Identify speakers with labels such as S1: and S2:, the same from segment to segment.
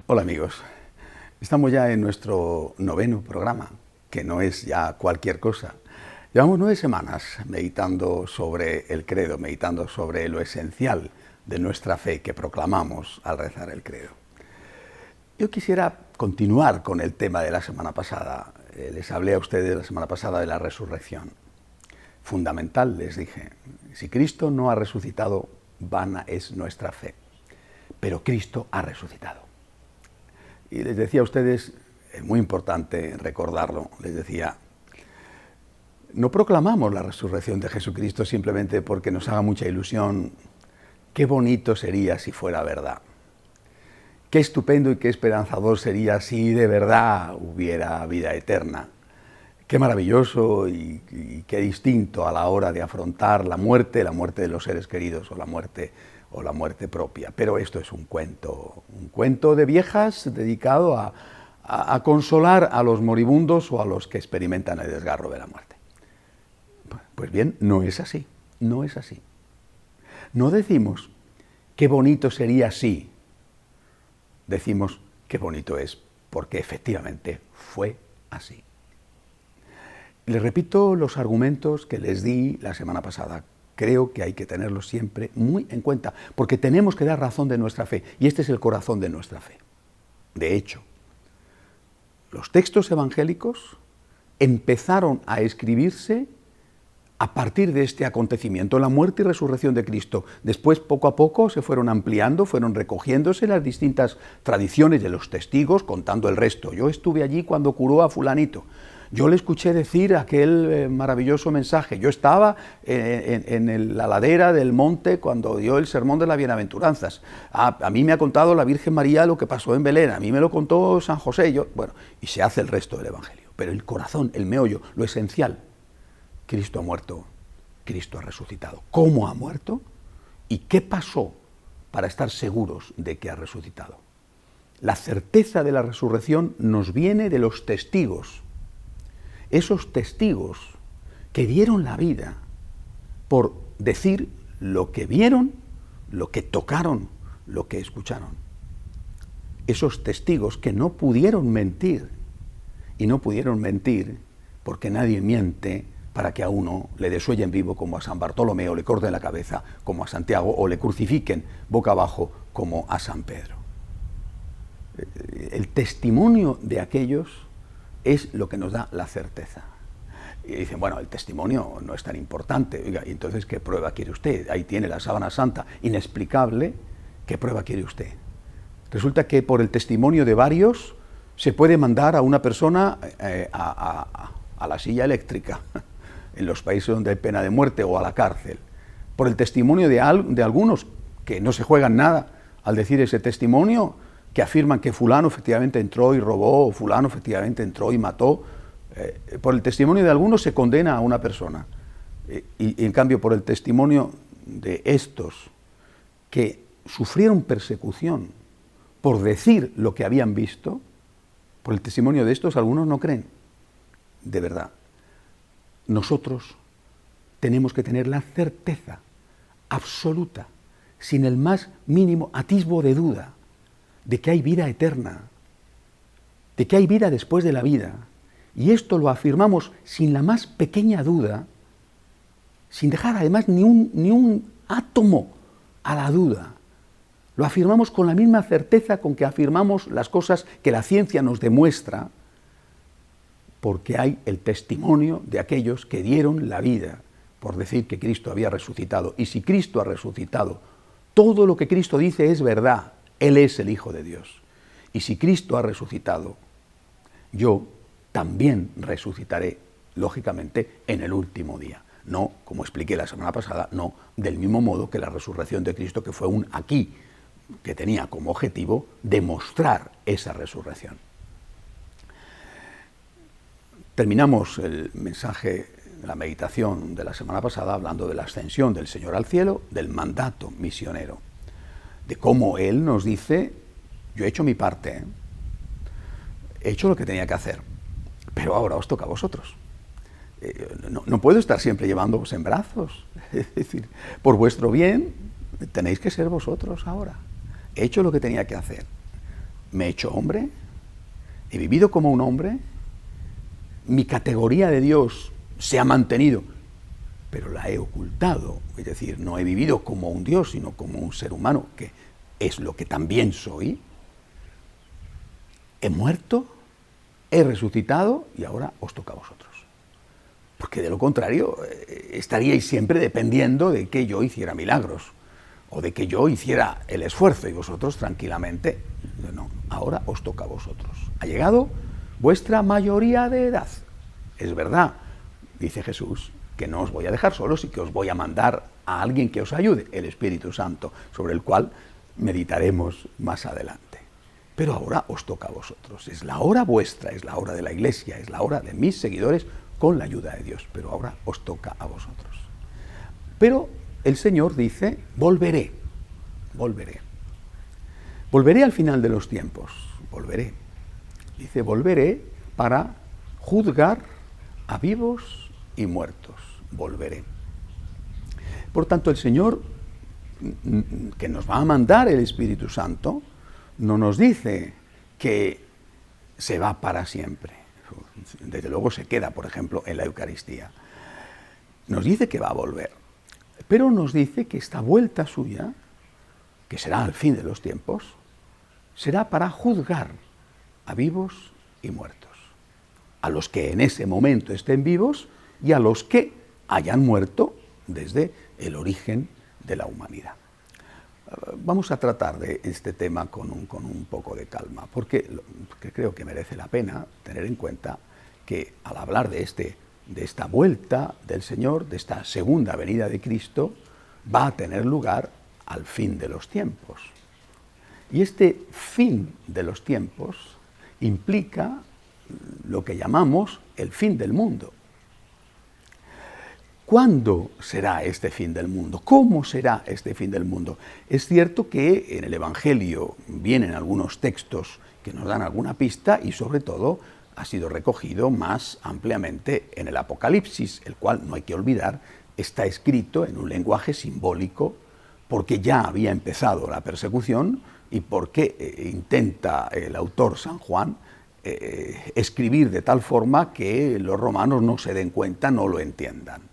S1: Hola amigos, estamos ya en nuestro 9º programa, que no es ya cualquier cosa. Llevamos 9 semanas meditando sobre el credo, meditando sobre lo esencial de nuestra fe que proclamamos al rezar el credo. Yo quisiera continuar con el tema de la semana pasada. Les hablé a ustedes la semana pasada de la resurrección. Fundamental, les dije, si Cristo no ha resucitado, vana es nuestra fe. Pero Cristo ha resucitado. Y les decía a ustedes, es muy importante recordarlo, les decía, no proclamamos la resurrección de Jesucristo simplemente porque nos haga mucha ilusión. Qué bonito sería si fuera verdad. Qué estupendo y qué esperanzador sería si de verdad hubiera vida eterna. Qué maravilloso y qué distinto a la hora de afrontar la muerte de los seres queridos o la muerte propia. Pero esto es un cuento de viejas dedicado a consolar a los moribundos o a los que experimentan el desgarro de la muerte. Pues bien, no es así, no es así. No decimos qué bonito sería si, decimos qué bonito es, porque efectivamente fue así. Les repito los argumentos que les di la semana pasada. Creo que hay que tenerlos siempre muy en cuenta, porque tenemos que dar razón de nuestra fe, y este es el corazón de nuestra fe. De hecho, los textos evangélicos empezaron a escribirse a partir de este acontecimiento, la muerte y resurrección de Cristo. Después, poco a poco, se fueron ampliando, fueron recogiéndose las distintas tradiciones de los testigos, contando el resto. Yo estuve allí cuando curó a fulanito. Yo le escuché decir aquel maravilloso mensaje. Yo estaba en la ladera del monte cuando dio el sermón de las bienaventuranzas. A mí me ha contado la Virgen María lo que pasó en Belén. A mí me lo contó San José. Bueno, y se hace el resto del Evangelio. Pero el corazón, el meollo, lo esencial. Cristo ha muerto, Cristo ha resucitado. ¿Cómo ha muerto? ¿Y qué pasó para estar seguros de que ha resucitado? La certeza de la resurrección nos viene de los testigos. Esos testigos que dieron la vida por decir lo que vieron, lo que tocaron, lo que escucharon. Esos testigos que no pudieron mentir, y no pudieron mentir porque nadie miente para que a uno le desuellen vivo como a San Bartolomé, o le corten la cabeza como a Santiago, o le crucifiquen boca abajo como a San Pedro. El testimonio de aquellos es lo que nos da la certeza. Y dicen, bueno, el testimonio no es tan importante. Oiga, ¿y entonces qué prueba quiere usted? Ahí tiene la sábana santa, inexplicable. ¿Qué prueba quiere usted? Resulta que por el testimonio de varios se puede mandar a una persona a la silla eléctrica, en los países donde hay pena de muerte, o a la cárcel. Por el testimonio de algunos que no se juegan nada al decir ese testimonio, que afirman que fulano efectivamente entró y robó, o fulano efectivamente entró y mató. Por el testimonio de algunos se condena a una persona. Y en cambio, por el testimonio de estos que sufrieron persecución por decir lo que habían visto, por el testimonio de estos algunos no creen. De verdad, nosotros tenemos que tener la certeza absoluta, sin el más mínimo atisbo de duda, de que hay vida eterna, de que hay vida después de la vida. Y esto lo afirmamos sin la más pequeña duda, sin dejar además ni un átomo a la duda. Lo afirmamos con la misma certeza con que afirmamos las cosas que la ciencia nos demuestra, porque hay el testimonio de aquellos que dieron la vida por decir que Cristo había resucitado. Y si Cristo ha resucitado, todo lo que Cristo dice es verdad. Él es el Hijo de Dios. Y si Cristo ha resucitado, yo también resucitaré, lógicamente, en el último día. No, como expliqué la semana pasada, no del mismo modo que la resurrección de Cristo, que fue un aquí, que tenía como objetivo demostrar esa resurrección. Terminamos el mensaje, la meditación de la semana pasada, hablando de la ascensión del Señor al cielo, del mandato misionero, de cómo Él nos dice, yo he hecho mi parte, he hecho lo que tenía que hacer, pero ahora os toca a vosotros. No puedo estar siempre llevándoos en brazos, es decir, por vuestro bien tenéis que ser vosotros ahora. He hecho lo que tenía que hacer. me he hecho hombre, he vivido como un hombre, mi categoría de Dios se ha mantenido, pero la he ocultado, es decir, no he vivido como un Dios, sino como un ser humano, que es lo que también soy. He muerto, he resucitado y ahora os toca a vosotros. Porque de lo contrario, estaríais siempre dependiendo de que yo hiciera milagros o de que yo hiciera el esfuerzo y vosotros tranquilamente. No, ahora os toca a vosotros. Ha llegado vuestra mayoría de edad. Es verdad, dice Jesús, que no os voy a dejar solos y que os voy a mandar a alguien que os ayude, el Espíritu Santo, sobre el cual meditaremos más adelante. Pero ahora os toca a vosotros. Es la hora vuestra, es la hora de la Iglesia, es la hora de mis seguidores con la ayuda de Dios. Pero ahora os toca a vosotros. Pero el Señor dice, volveré, volveré. Volveré al final de los tiempos, volveré. Dice, volveré para juzgar a vivos y muertos, volveré. Por tanto, el Señor, que nos va a mandar el Espíritu Santo, no nos dice que se va para siempre. Desde luego se queda, por ejemplo, en la Eucaristía. Nos dice que va a volver, pero nos dice que esta vuelta suya, que será al fin de los tiempos, será para juzgar a vivos y muertos. A los que en ese momento estén vivos y a los que hayan muerto desde el origen de la humanidad. Vamos a tratar de este tema con un poco de calma, porque creo que merece la pena tener en cuenta que al hablar de esta vuelta del Señor, de esta segunda venida de Cristo, va a tener lugar al fin de los tiempos. Y este fin de los tiempos implica lo que llamamos el fin del mundo. ¿Cuándo será este fin del mundo? ¿Cómo será este fin del mundo? Es cierto que en el Evangelio vienen algunos textos que nos dan alguna pista y sobre todo ha sido recogido más ampliamente en el Apocalipsis, el cual, no hay que olvidar, está escrito en un lenguaje simbólico porque ya había empezado la persecución y porque intenta el autor San Juan escribir de tal forma que los romanos no se den cuenta, no lo entiendan.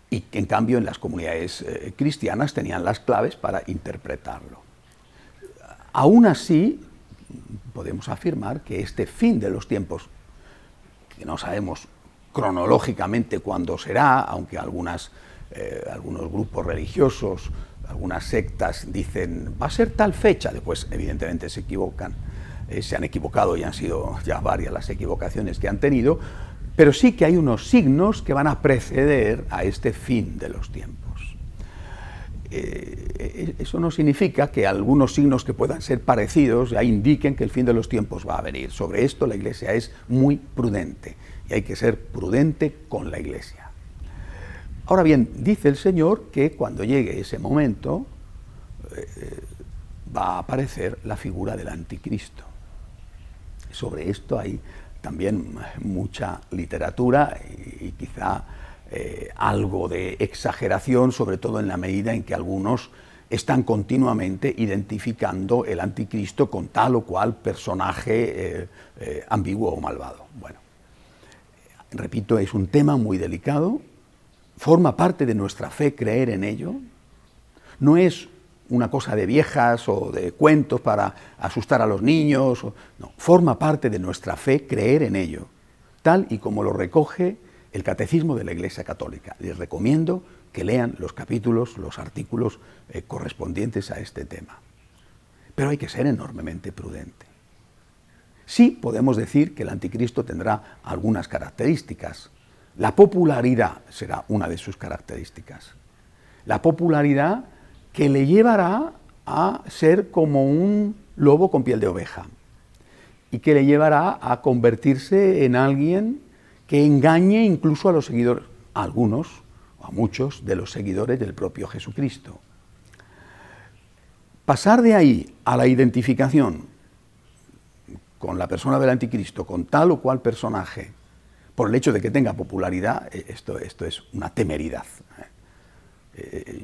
S1: Y en cambio en las comunidades cristianas tenían las claves para interpretarlo. Aún así, podemos afirmar que este fin de los tiempos, que no sabemos cronológicamente cuándo será, aunque algunos grupos religiosos, algunas sectas dicen va a ser tal fecha, después evidentemente se equivocan, se han equivocado y han sido ya varias las equivocaciones que han tenido, pero sí que hay unos signos que van a preceder a este fin de los tiempos. Eso no significa que algunos signos que puedan ser parecidos ya indiquen que el fin de los tiempos va a venir. Sobre esto la Iglesia es muy prudente y hay que ser prudente con la Iglesia. Ahora bien, dice el Señor que cuando llegue ese momento va a aparecer la figura del anticristo. Sobre esto hay también mucha literatura y quizá algo de exageración, sobre todo en la medida en que algunos están continuamente identificando el anticristo con tal o cual personaje ambiguo o malvado. Bueno, repito, es un tema muy delicado, forma parte de nuestra fe creer en ello, no es una cosa de viejas o de cuentos para asustar a los niños, no, forma parte de nuestra fe creer en ello, tal y como lo recoge el Catecismo de la Iglesia Católica. Les recomiendo que lean los capítulos, los artículos correspondientes a este tema. Pero hay que ser enormemente prudente. Sí podemos decir que el anticristo tendrá algunas características. La popularidad será una de sus características. La popularidad que le llevará a ser como un lobo con piel de oveja y que le llevará a convertirse en alguien que engañe incluso a los seguidores, a algunos o a muchos de los seguidores del propio Jesucristo. Pasar de ahí a la identificación con la persona del anticristo, con tal o cual personaje, por el hecho de que tenga popularidad, esto es una temeridad.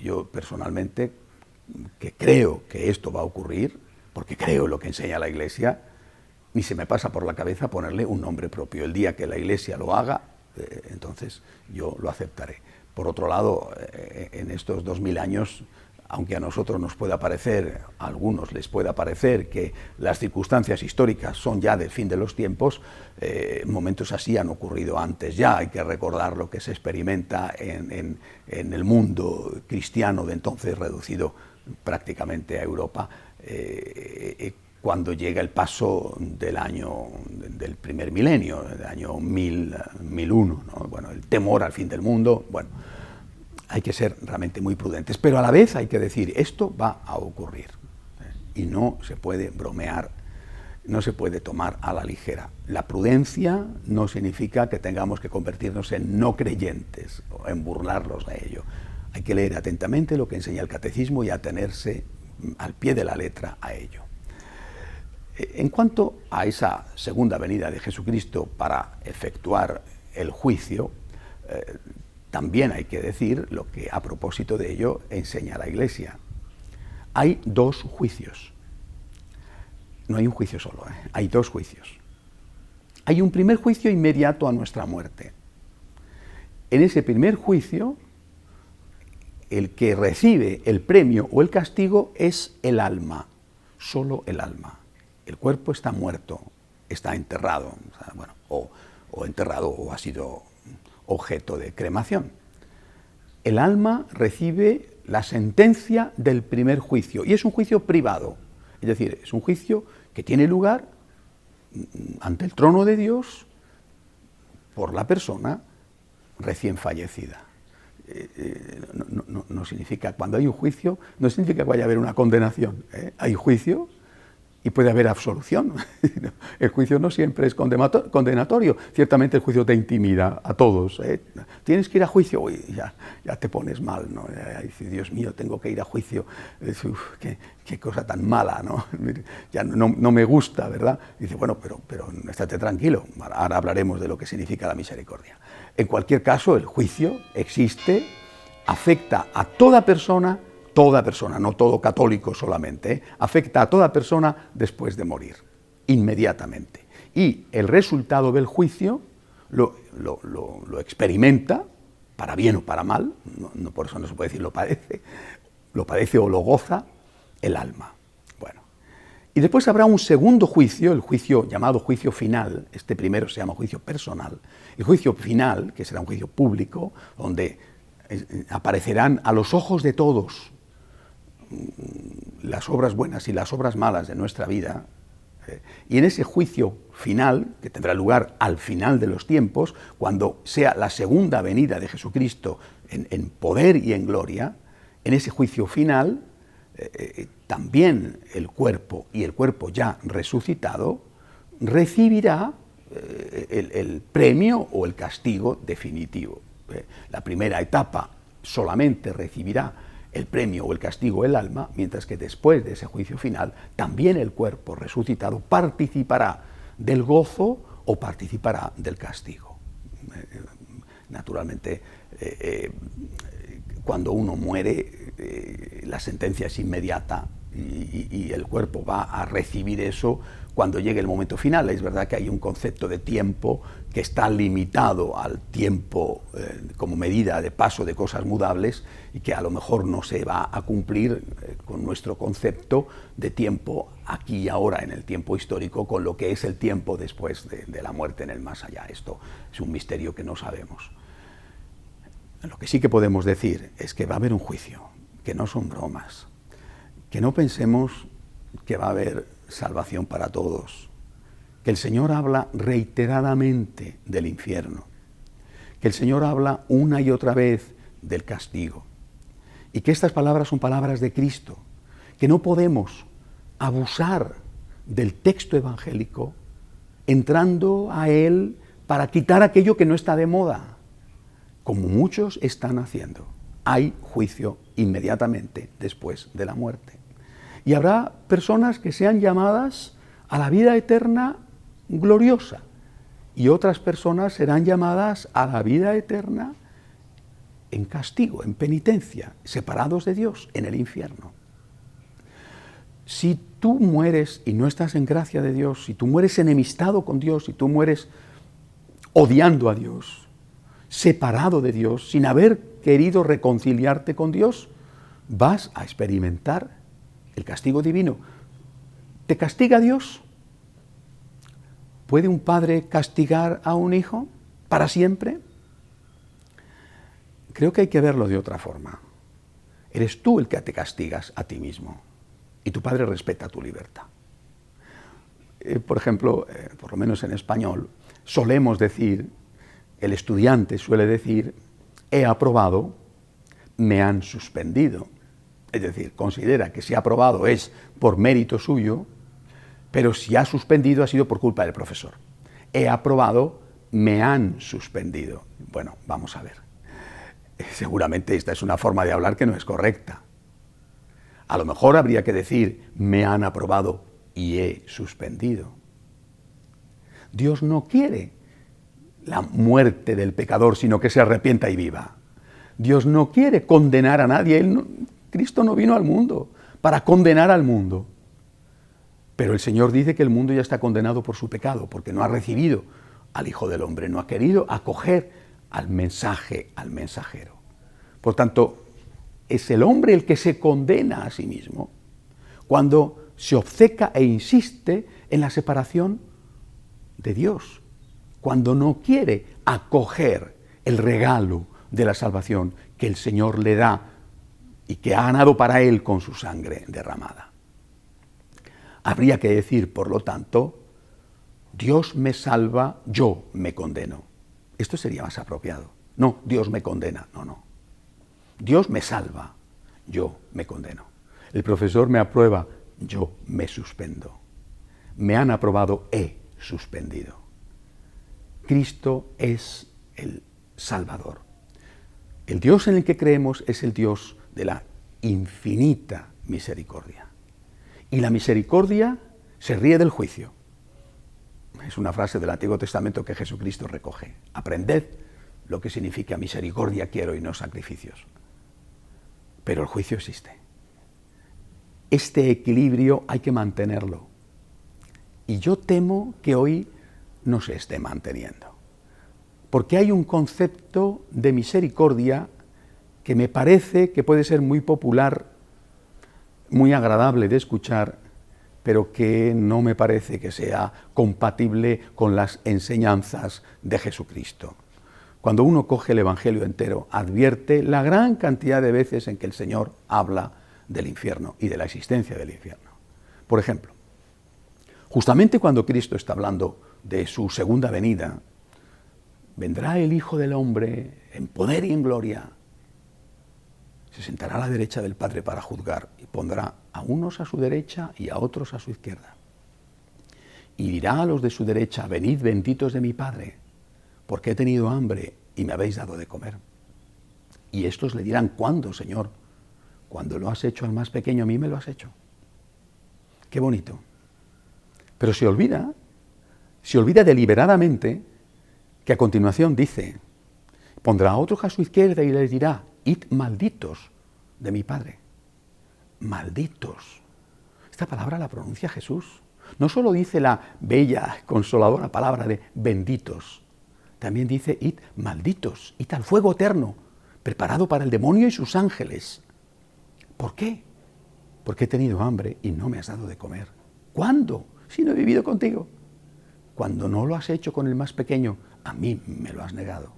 S1: Yo personalmente, que creo que esto va a ocurrir, porque creo en lo que enseña la Iglesia, ni se me pasa por la cabeza ponerle un nombre propio. El día que la Iglesia lo haga, entonces yo lo aceptaré. Por otro lado, en estos 2000 años, aunque a nosotros nos pueda parecer, a algunos les pueda parecer que las circunstancias históricas son ya del fin de los tiempos, momentos así han ocurrido antes ya. Hay que recordar lo que se experimenta en el mundo cristiano de entonces, reducido prácticamente a Europa, cuando llega el paso del primer milenio, del año 1001, ¿no? Bueno, el temor al fin del mundo. Bueno, hay que ser realmente muy prudentes, pero a la vez hay que decir, esto va a ocurrir, y no se puede bromear, no se puede tomar a la ligera. La prudencia no significa que tengamos que convertirnos en no creyentes o en burlarlos de ello. Hay que leer atentamente lo que enseña el catecismo y atenerse al pie de la letra a ello. En cuanto a esa segunda venida de Jesucristo para efectuar el juicio, también hay que decir lo que a propósito de ello enseña la Iglesia. Hay dos juicios. No hay un juicio solo, hay dos juicios. Hay un primer juicio inmediato a nuestra muerte. En ese primer juicio, el que recibe el premio o el castigo es el alma, solo el alma. El cuerpo está muerto, está enterrado, bueno, o enterrado o ha sido objeto de cremación. El alma recibe la sentencia del primer juicio, y es un juicio privado, es decir, es un juicio que tiene lugar ante el trono de Dios por la persona recién fallecida. No significa, cuando hay un juicio, no significa que vaya a haber una condenación, hay juicio y puede haber absolución. El juicio no siempre es condenatorio. Ciertamente el juicio te intimida a todos. Tienes que ir a juicio, uy, ya te pones mal, ¿no? Dices, Dios mío, tengo que ir a juicio. Uf, qué cosa tan mala, ¿no? Ya no me gusta, ¿verdad? Dice, bueno, pero estate tranquilo. Ahora hablaremos de lo que significa la misericordia. En cualquier caso, el juicio existe, afecta a toda persona, no todo católico solamente, afecta a toda persona después de morir, inmediatamente. Y el resultado del juicio lo experimenta, para bien o para mal, no, por eso no se puede decir lo padece o lo goza el alma. Bueno, y después habrá un segundo juicio, el juicio llamado juicio final. Este primero se llama juicio personal. El juicio final, que será un juicio público, donde aparecerán a los ojos de todos las obras buenas y las obras malas de nuestra vida, y en ese juicio final, que tendrá lugar al final de los tiempos, cuando sea la segunda venida de Jesucristo en poder y en gloria, en ese juicio final, también el cuerpo, y el cuerpo ya resucitado, recibirá el premio o el castigo definitivo. La primera etapa solamente recibirá el premio o el castigo el alma, mientras que después de ese juicio final, también el cuerpo resucitado participará del gozo o participará del castigo. Naturalmente, cuando uno muere, la sentencia es inmediata y el cuerpo va a recibir eso cuando llegue el momento final. Es verdad que hay un concepto de tiempo que está limitado al tiempo como medida de paso de cosas mudables y que a lo mejor no se va a cumplir con nuestro concepto de tiempo aquí y ahora en el tiempo histórico con lo que es el tiempo después de la muerte en el más allá. Esto es un misterio que no sabemos. Lo que sí que podemos decir es que va a haber un juicio, que no son bromas, que no pensemos que va a haber salvación para todos, que el Señor habla reiteradamente del infierno, que el Señor habla una y otra vez del castigo, y que estas palabras son palabras de Cristo, que no podemos abusar del texto evangélico entrando a él para quitar aquello que no está de moda, como muchos están haciendo. Hay juicio inmediatamente después de la muerte. Y habrá personas que sean llamadas a la vida eterna gloriosa, y otras personas serán llamadas a la vida eterna en castigo, en penitencia, separados de Dios, en el infierno. Si tú mueres y no estás en gracia de Dios, si tú mueres enemistado con Dios, si tú mueres odiando a Dios, separado de Dios, sin haber querido reconciliarte con Dios, vas a experimentar el castigo divino. ¿Te castiga Dios? ¿Puede un padre castigar a un hijo para siempre? Creo que hay que verlo de otra forma. Eres tú el que te castigas a ti mismo y tu padre respeta tu libertad. Por ejemplo, por lo menos en español, solemos decir, el estudiante suele decir, he aprobado, me han suspendido. Es decir, considera que si ha aprobado es por mérito suyo, pero si ha suspendido ha sido por culpa del profesor. He aprobado, me han suspendido. Bueno, vamos a ver. Seguramente esta es una forma de hablar que no es correcta. A lo mejor habría que decir, me han aprobado y he suspendido. Dios no quiere la muerte del pecador, sino que se arrepienta y viva. Dios no quiere condenar a nadie. Cristo no vino al mundo para condenar al mundo. Pero el Señor dice que el mundo ya está condenado por su pecado, porque no ha recibido al Hijo del Hombre, no ha querido acoger al mensaje, al mensajero. Por tanto, es el hombre el que se condena a sí mismo cuando se obceca e insiste en la separación de Dios, cuando no quiere acoger el regalo de la salvación que el Señor le da y que ha ganado para él con su sangre derramada. Habría que decir, por lo tanto, Dios me salva, yo me condeno. Esto sería más apropiado. No, Dios me condena, no. Dios me salva, yo me condeno. El profesor me aprueba, yo me suspendo. Me han aprobado, he suspendido. Cristo es el Salvador. El Dios en el que creemos es el Dios de la infinita misericordia. Y la misericordia se ríe del juicio. Es una frase del Antiguo Testamento que Jesucristo recoge. Aprended lo que significa misericordia quiero y no sacrificios. Pero el juicio existe. Este equilibrio hay que mantenerlo. Y yo temo que hoy no se esté manteniendo. Porque hay un concepto de misericordia que me parece que puede ser muy popular, muy agradable de escuchar, pero que no me parece que sea compatible con las enseñanzas de Jesucristo. Cuando uno coge el Evangelio entero, advierte la gran cantidad de veces en que el Señor habla del infierno y de la existencia del infierno. Por ejemplo, justamente cuando Cristo está hablando de su segunda venida, vendrá el Hijo del Hombre en poder y en gloria, se sentará a la derecha del Padre para juzgar y pondrá a unos a su derecha y a otros a su izquierda. Y dirá a los de su derecha, venid benditos de mi Padre, porque he tenido hambre y me habéis dado de comer. Y estos le dirán, ¿cuándo, Señor? Cuando lo has hecho al más pequeño, a mí me lo has hecho. Qué bonito. Pero se olvida deliberadamente que a continuación dice, pondrá a otros a su izquierda y les dirá, id malditos de mi Padre. Malditos. Esta palabra la pronuncia Jesús. No solo dice la bella, consoladora palabra de benditos, también dice id malditos, id al fuego eterno, preparado para el demonio y sus ángeles. ¿Por qué? Porque he tenido hambre y no me has dado de comer. ¿Cuándo? Si no he vivido contigo. Cuando no lo has hecho con el más pequeño, a mí me lo has negado.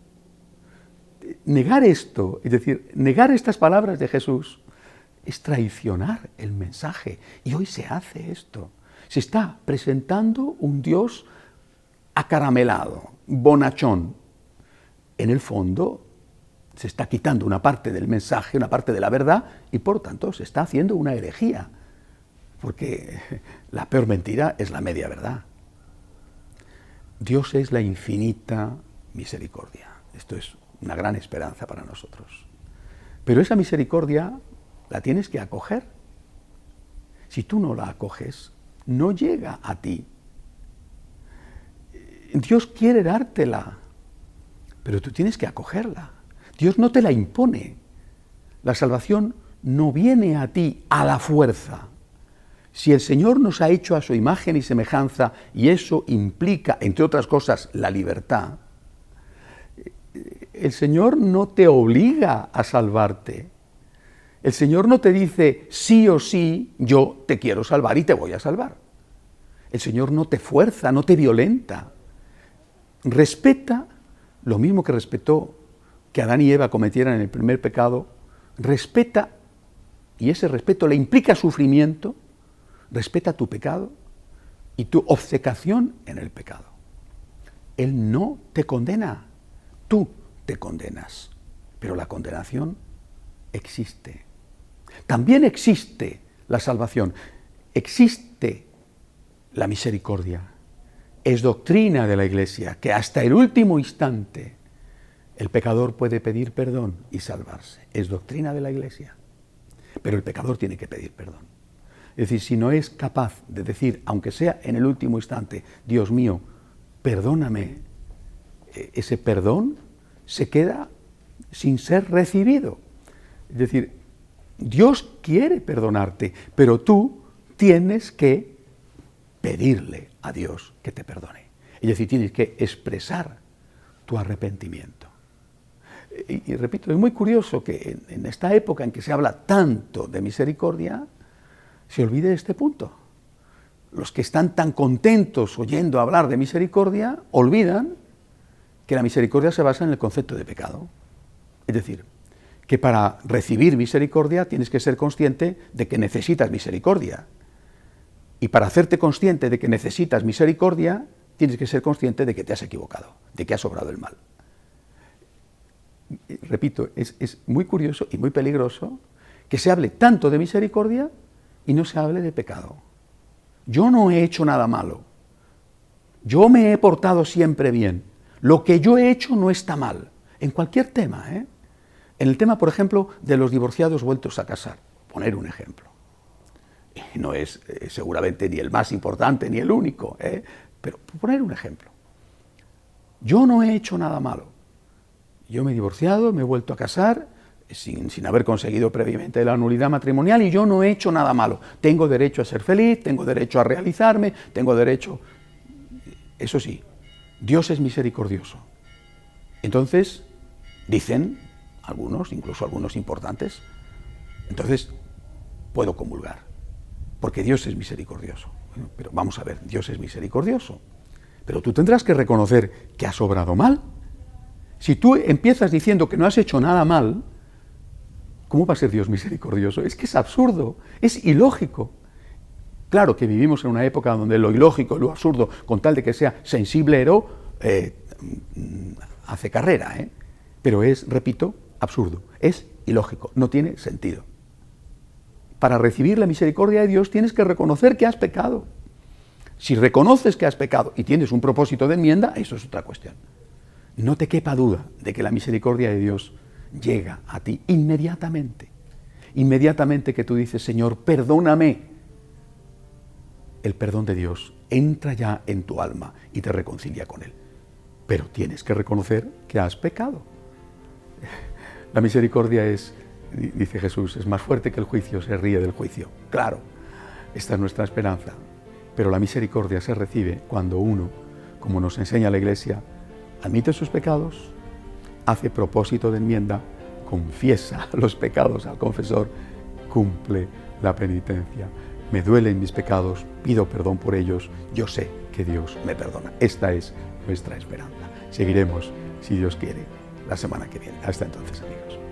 S1: Negar esto, es decir, negar estas palabras de Jesús, es traicionar el mensaje. Y hoy se hace esto. Se está presentando un Dios acaramelado, bonachón. En el fondo, se está quitando una parte del mensaje, una parte de la verdad, y por tanto se está haciendo una herejía. Porque la peor mentira es la media verdad. Dios es la infinita misericordia. Esto es una gran esperanza para nosotros. Pero esa misericordia la tienes que acoger. Si tú no la acoges, no llega a ti. Dios quiere dártela, pero tú tienes que acogerla. Dios no te la impone. La salvación no viene a ti a la fuerza. Si el Señor nos ha hecho a su imagen y semejanza, y eso implica, entre otras cosas, la libertad, el Señor no te obliga a salvarte. El Señor no te dice, sí o sí, yo te quiero salvar y te voy a salvar. El Señor no te fuerza, no te violenta. Respeta lo mismo que respetó que Adán y Eva cometieran el primer pecado. Respeta, y ese respeto le implica sufrimiento. Respeta tu pecado y tu obcecación en el pecado. Él no te condena, tú te condenas, pero la condenación existe. También existe la salvación, existe la misericordia. Es doctrina de la Iglesia que hasta el último instante el pecador puede pedir perdón y salvarse. Es doctrina de la Iglesia, pero el pecador tiene que pedir perdón. Es decir, si no es capaz de decir, aunque sea en el último instante, Dios mío, perdóname, ese perdón se queda sin ser recibido. Es decir, Dios quiere perdonarte, pero tú tienes que pedirle a Dios que te perdone. Es decir, tienes que expresar tu arrepentimiento. Y repito, es muy curioso que en esta época en que se habla tanto de misericordia, se olvide este punto. Los que están tan contentos oyendo hablar de misericordia, olvidan que la misericordia se basa en el concepto de pecado. Es decir, que para recibir misericordia tienes que ser consciente de que necesitas misericordia. Y para hacerte consciente de que necesitas misericordia, tienes que ser consciente de que te has equivocado, de que has obrado el mal. Repito, es muy curioso y muy peligroso que se hable tanto de misericordia y no se hable de pecado. Yo no he hecho nada malo. Yo me he portado siempre bien. Lo que yo he hecho no está mal. En cualquier tema, ¿eh? En el tema, por ejemplo, de los divorciados vueltos a casar. Poner un ejemplo. Y no es seguramente ni el más importante ni el único, ¿eh? Pero poner un ejemplo. Yo no he hecho nada malo. Yo me he divorciado, me he vuelto a casar, sin haber conseguido previamente la nulidad matrimonial, y yo no he hecho nada malo. Tengo derecho a ser feliz, tengo derecho a realizarme, tengo derecho... Eso sí, Dios es misericordioso. Entonces, dicen algunos, incluso algunos importantes, entonces puedo comulgar, porque Dios es misericordioso. Bueno, pero vamos a ver, Dios es misericordioso, pero tú tendrás que reconocer que has obrado mal. Si tú empiezas diciendo que no has hecho nada mal, ¿cómo va a ser Dios misericordioso? Es que es absurdo, es ilógico. Claro que vivimos en una época donde lo ilógico, lo absurdo, con tal de que sea sensiblero, hace carrera, ¿eh? Pero es, repito, absurdo, es ilógico, no tiene sentido. Para recibir la misericordia de Dios tienes que reconocer que has pecado. Si reconoces que has pecado y tienes un propósito de enmienda, eso es otra cuestión. No te quepa duda de que la misericordia de Dios llega a ti inmediatamente. Inmediatamente que tú dices, Señor, perdóname. El perdón de Dios entra ya en tu alma y te reconcilia con Él. Pero tienes que reconocer que has pecado. La misericordia es, dice Jesús, es más fuerte que el juicio, se ríe del juicio. Claro, esta es nuestra esperanza. Pero la misericordia se recibe cuando uno, como nos enseña la Iglesia, admite sus pecados, hace propósito de enmienda, confiesa los pecados al confesor, cumple la penitencia. Me duelen mis pecados, pido perdón por ellos, yo sé que Dios me perdona. Esta es nuestra esperanza. Seguiremos, si Dios quiere, la semana que viene. Hasta entonces, amigos.